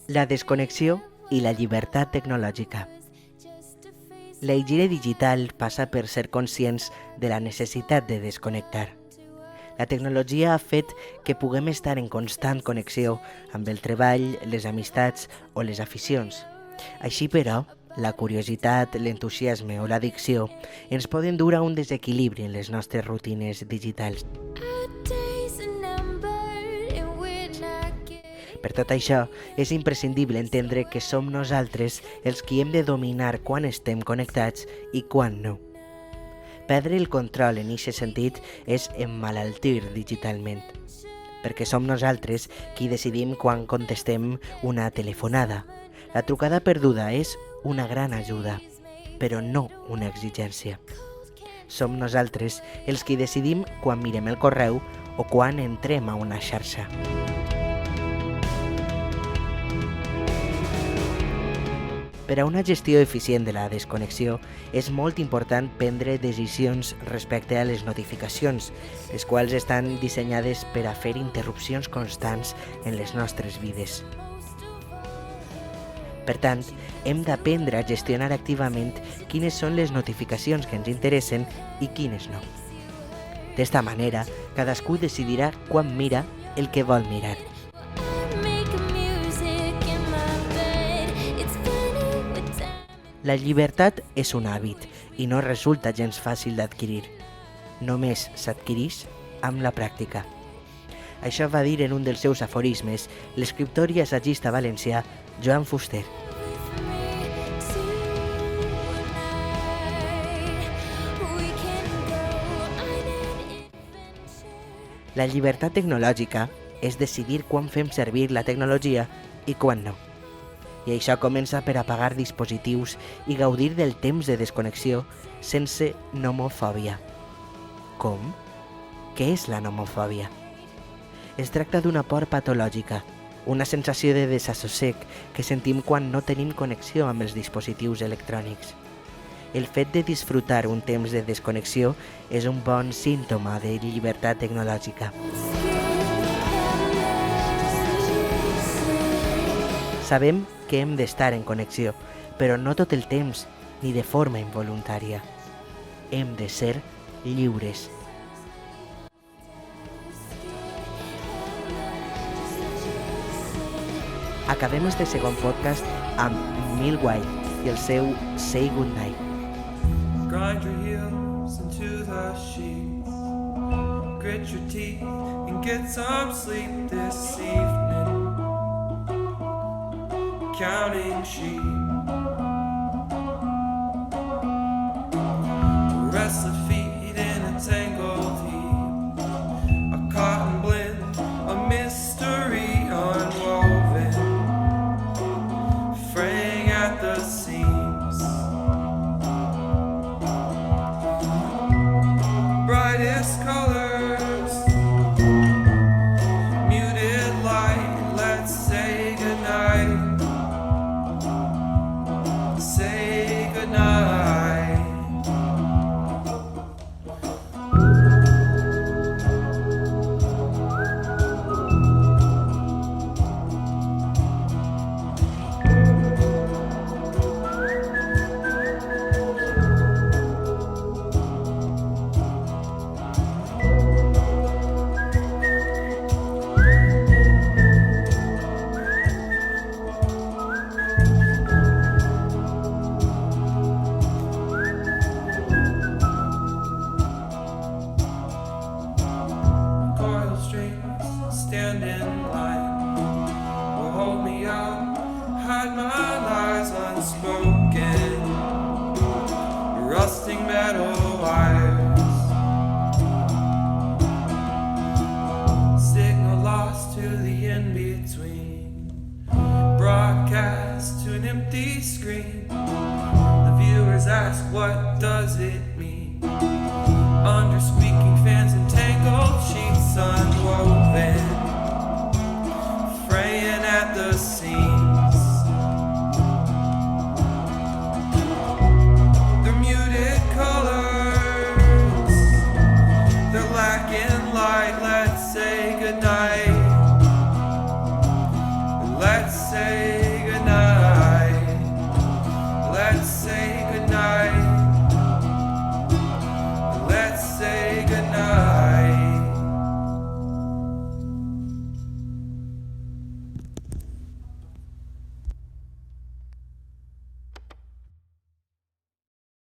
La desconnexió i la llibertat tecnològica. La higiene digital passa per ser conscients de la necessitat de desconnectar. La tecnologia ha fet que puguem estar en constant connexió amb el treball, les amistats o les aficions. Així, però, la curiositat, l'entusiasme o l'addicció ens poden dur a un desequilibri en les nostres rutines digitals. Per tot això, és imprescindible entendre que som nosaltres els qui hem de dominar quan estem connectats i quan no. Perdre el control en aquest sentit és emmalaltir digitalment, perquè som nosaltres qui decidim quan contestem una telefonada. La trucada perduda és una gran ajuda, però no una exigència. Som nosaltres els qui decidim quan mirem el correu o quan entrem a una xarxa. Per a una gestió eficient de la desconnexió, és molt important prendre decisions respecte a les notificacions, les quals estan dissenyades per a fer interrupcions constants en les nostres vides. Per tant, hem d'aprendre a gestionar activament quines són les notificacions que ens interessen i quines no. D'esta manera, cadascú decidirà quan mira el que vol mirar. La llibertat és un hàbit i no resulta gens fàcil d'adquirir. Només s'adquireix amb la pràctica. Això va dir en un dels seus aforismes l'escriptor i assagista valencià Joan Fuster. La llibertat tecnològica és decidir quan fem servir la tecnologia i quan no. I això comença per apagar dispositius i gaudir del temps de desconnexió sense nomofòbia. Com? Què és la nomofòbia? Es tracta d'una por patològica, una sensació de desassossec que sentim quan no tenim connexió amb els dispositius electrònics. El fet de disfrutar un temps de desconnexió és un bon símptoma de llibertat tecnològica. Sabem que hem d'estar en connexió, però no tot el temps ni de forma involuntària. Hem de ser lliures. Acabem este segon podcast amb Mill White i el seu Say Goodnight. Grind your heels into the sheets, grit your teeth and get some sleep this evening. Counting sheep, restless feet in a tangled heap, a cotton blend, a mystery unwoven, fraying at the seams. Brightest colors, muted light, let's say goodnight. Say goodnight. Stand in line, will hold me up, hide my lies unspoken, rusting metal wires, signal lost to the in-between, broadcast to an empty screen, the viewers ask what does it mean, under squeaking fans and tangled sheets unwoven, fraying at the seams. They're muted colors, they're lacking light, let's say say